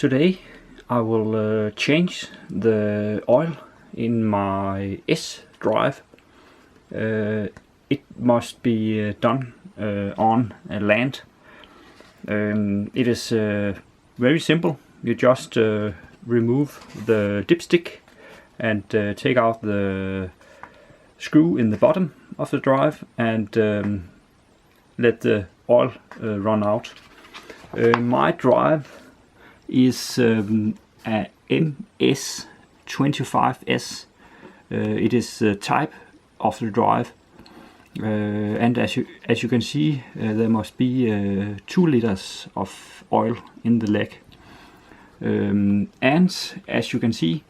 Today I will change the oil in my S-drive. It must be done on land. It is very simple. You just remove the dipstick and take out the screw in the bottom of the drive and let the oil run out. My drive is a MS25s. It is the type of the drive, and as you can see, there must be 2 liters of oil in the leg, and as you can see,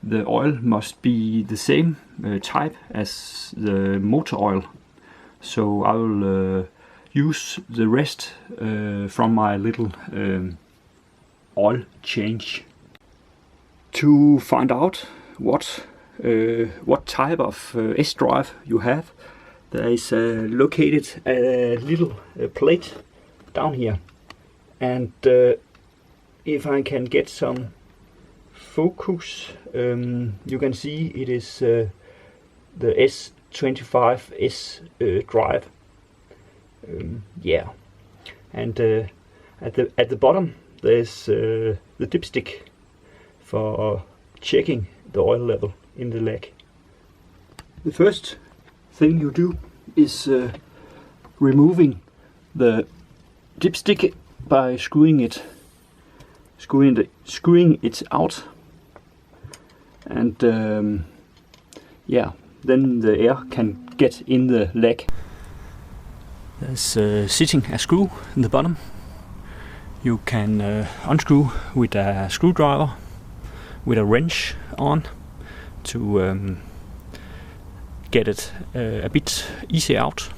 the oil must be the same type as the motor oil. So I will use the rest from my little oil change. To find out what type of S-drive you have, there is located a little plate down here, and if I can get some focus, you can see it is the S25S drive. Yeah, and at the bottom there's the dipstick for checking the oil level in the leg. The first thing you do is removing the dipstick by screwing it out, and yeah, then the air can get in the leg. There's sitting a screw in the bottom. You can unscrew with a screwdriver with a wrench on to get it a bit easy out.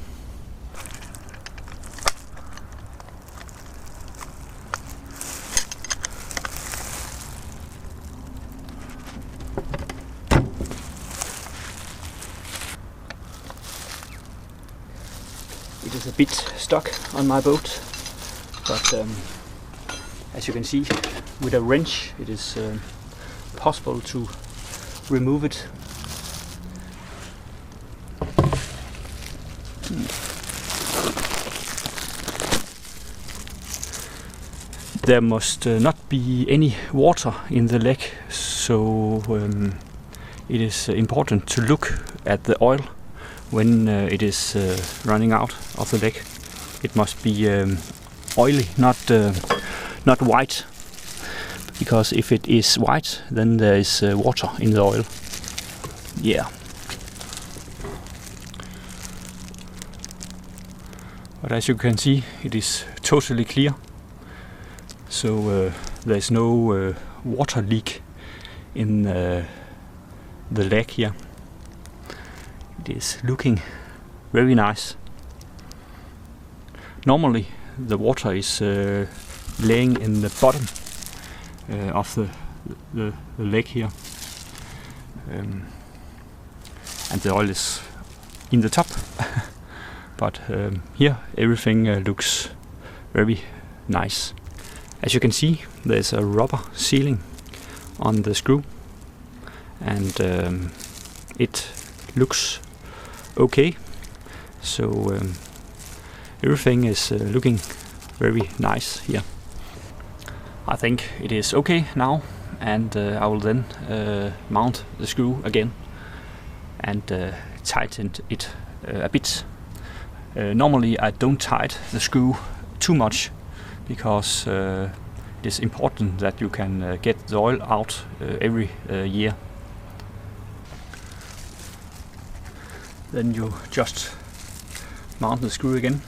It is a bit stuck on my boat, but as you can see, with a wrench it is possible to remove it. There must not be any water in the leg, so it is important to look at the oil when it is running out of the leg. It must be oily, not white, because if it is white, then there is water in the oil. Yeah. But as you can see, it is totally clear, so there is no water leak in the leg here. It is looking very nice. Normally the water is laying in the bottom of the leg here, and the oil is in the top. But here everything looks very nice. As you can see, there's a rubber sealing on the screw, and it looks okay. So everything is looking very nice here. I think it is okay now, and I will then mount the screw again and tighten it a bit. Normally I don't tighten the screw too much, because it is important that you can get the oil out every year. Then you just mount the screw again.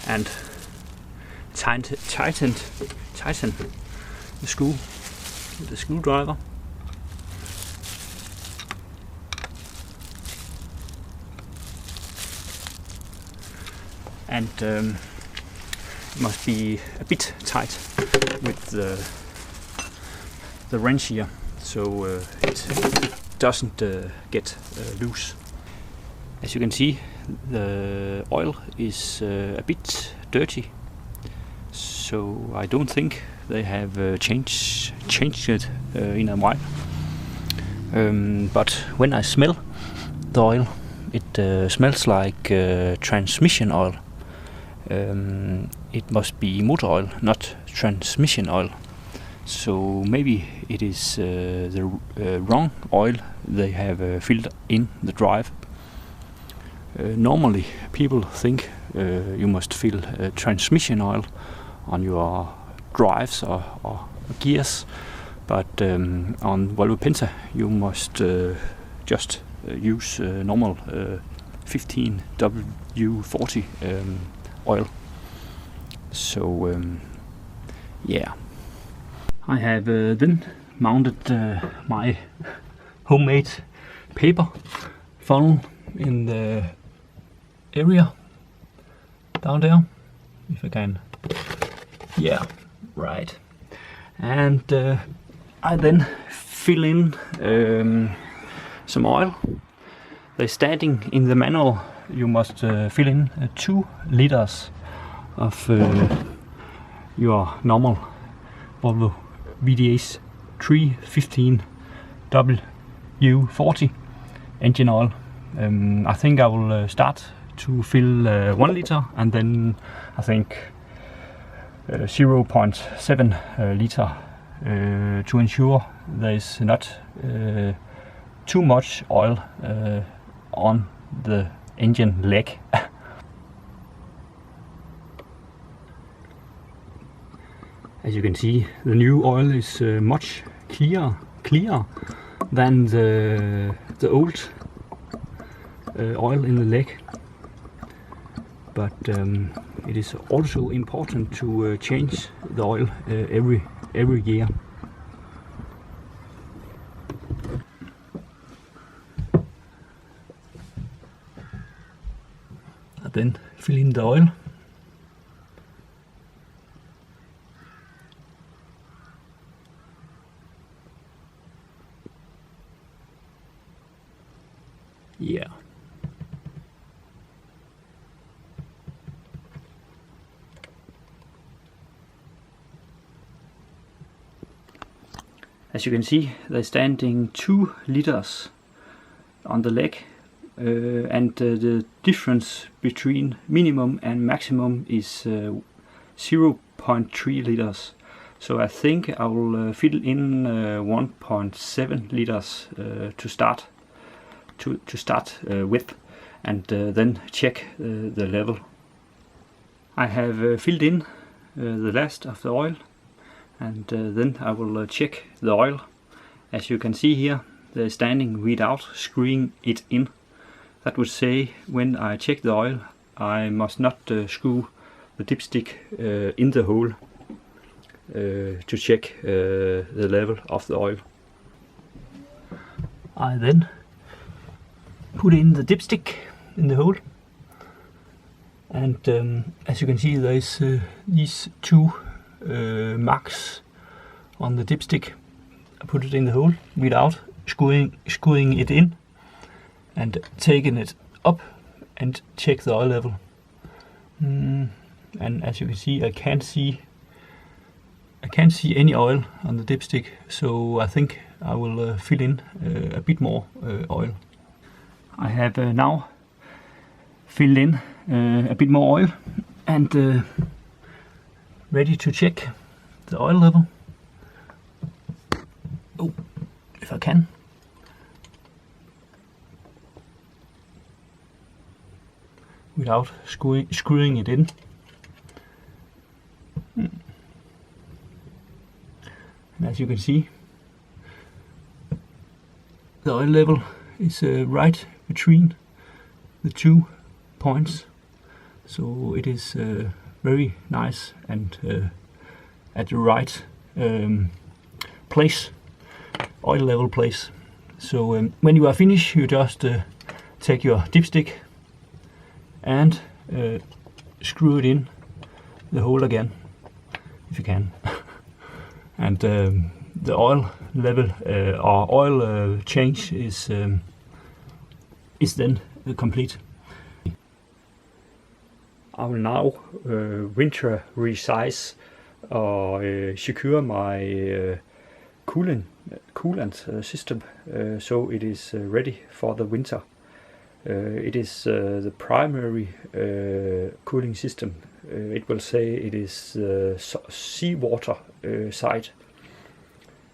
And tighten the screw with the screwdriver. and must be a bit tight with the wrench here, so it doesn't get loose. As you can see, the oil is a bit dirty, so I don't think they have changed it in a while. But when I smell the oil, it smells like transmission oil. It must be motor oil, not transmission oil. So maybe it is the wrong oil they have filled in the drive. Normally people think you must fill transmission oil on your drives or gears, but on Volvo Penta you must just use normal 15W40 oil. So yeah, I have then mounted my homemade paper funnel in the area down there, if I can. Yeah, right. And I then fill in some oil. They're standing in the manual. You must fill in 2 liters of your normal Volvo VDS-3 15W40 engine oil. I think I will start to fill 1 liter, and then I think 0.7 liter to ensure there is not too much oil on the engine leg. As you can see, the new oil is much clearer than the old oil in the leg. But it is also important to change the oil every year. And then fill in the oil. Yeah. As you can see, they're standing 2 liters on the leg, and the difference between minimum and maximum is 0.3 liters. So I think I will fill in 1.7 liters to start with, and then check the level. I have filled in the last of the oil, and then I will check the oil. As you can see here, they're standing without screwing it in. That would say, when I check the oil, I must not screw the dipstick in the hole to check the level of the oil. I then put in the dipstick in the hole, and as you can see, there is these 2 marks on the dipstick. I put it in the hole without screwing it in, and taking it up and check the oil level. And as you can see, I can't see any oil on the dipstick, so I think I will fill in a bit more oil. I have now filled in a bit more oil and ready to check the oil level. Oh, if I can. Without screwing it in. And as you can see, the oil level is right between the 2 points, so it is very nice and at the right place, oil level place. So when you are finished, you just take your dipstick and screw it in the hole again, if you can. And the oil level or oil change is then complete. I will now winterize or secure my coolant system so it is ready for the winter. It is the primary cooling system. It will say it is seawater side.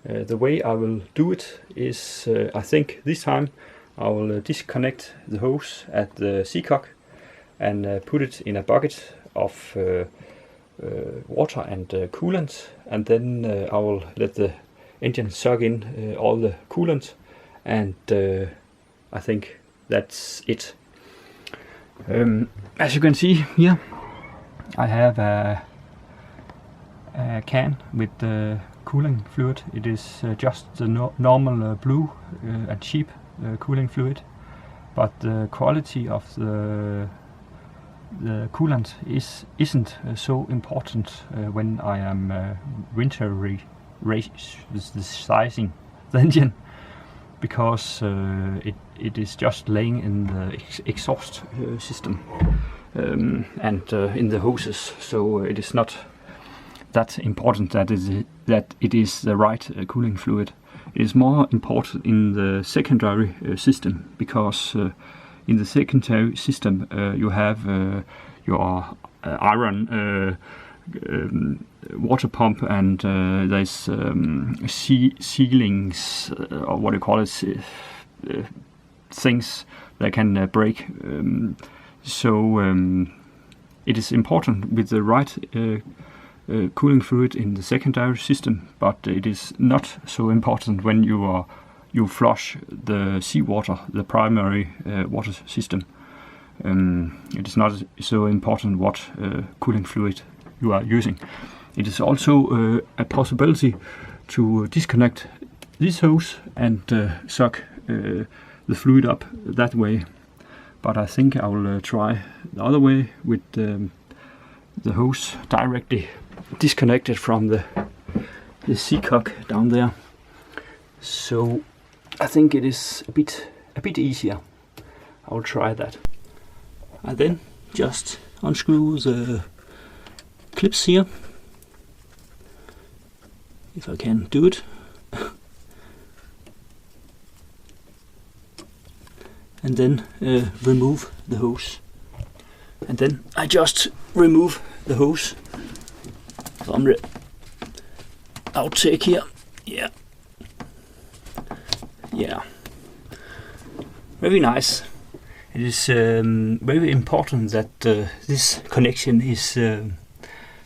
The way I will do it is, I think this time I will disconnect the hose at the seacock and put it in a bucket of water and coolant, and then I will let the engine suck in all the coolant, and I think that's it. As you can see here, I have a can with the cooling fluid. It is just the normal blue and cheap cooling fluid, but the quality of the coolant isn't so important when I am winterizing the engine, because it is just laying in the exhaust system and in the hoses, so it is not that important that it is the right cooling fluid. It is more important in the secondary system, because in the secondary system you have your iron water pump, and there's sealings, or what do you call it, things that can break. So it is important with the right cooling fluid in the secondary system, but it is not so important when you flush the seawater, the primary water system. It is not so important what cooling fluid you are using. It is also a possibility to disconnect this hose and suck the fluid up that way, but I think I will try the other way with the hose directly disconnected from the seacock down there. So I think it is a bit easier. I will try that. I then just unscrew the clips here, if I can do it, and then remove the hose. And then I just remove the hose from the outtake here. Yeah, very nice. It is very important that this connection is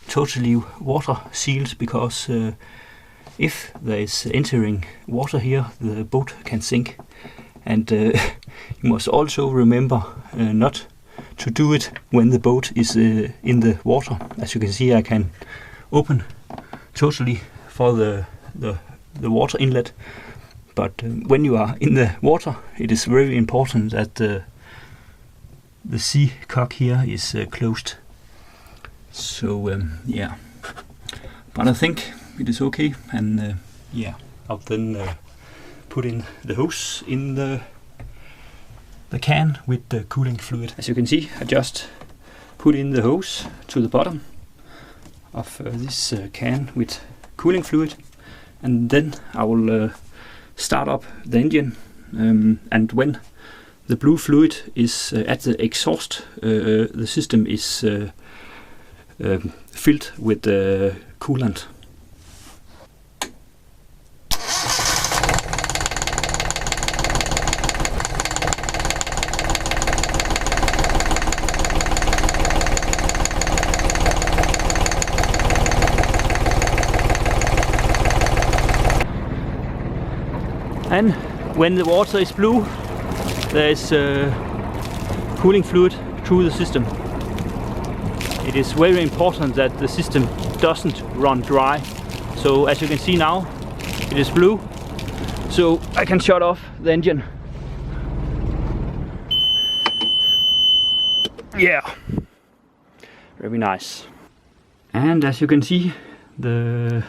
totally water sealed, because if there is entering water here, the boat can sink. And you must also remember not to do it when the boat is in the water. As you can see, I can open totally for the water inlet, but when you are in the water, it is very important that the sea cock here is closed. So yeah, but I think it is okay, and yeah, I'll then put in the hose in the can with the cooling fluid. As you can see, I just put in the hose to the bottom of this can with cooling fluid, and then I will start up the engine, and when the blue fluid is at the exhaust, the system is filled with coolant. And when the water is blue, there is cooling fluid through the system. It is very important that the system doesn't run dry. So as you can see now, it is blue, so I can shut off the engine. Yeah, Very nice. And as you can see, the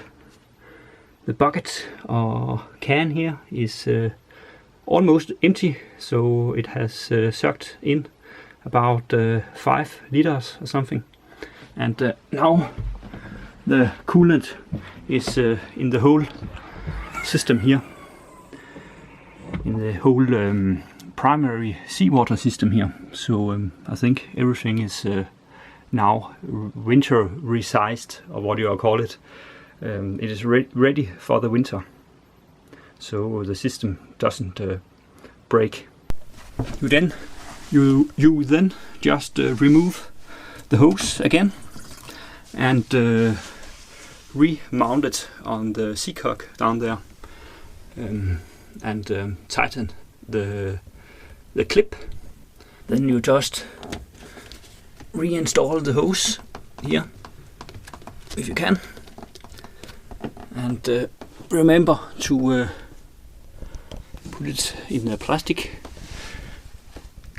bucket or can here is almost empty, so it has sucked in about 5 liters or something. And now the coolant is in the whole system here, in the whole primary seawater system here. So I think everything is now winterized, or what you call it. It is ready for the winter, so the system doesn't break. You then just remove the hose again and remount it on the seacock down there, and tighten the clip. Then you just reinstall the hose here if you can, and remember to put it in the plastic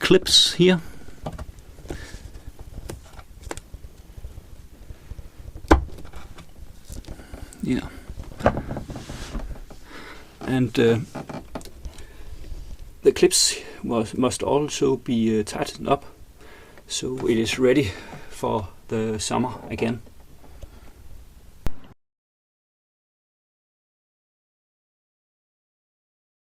clips here. Yeah, and the clips must also be tightened up, so it is ready for the summer again.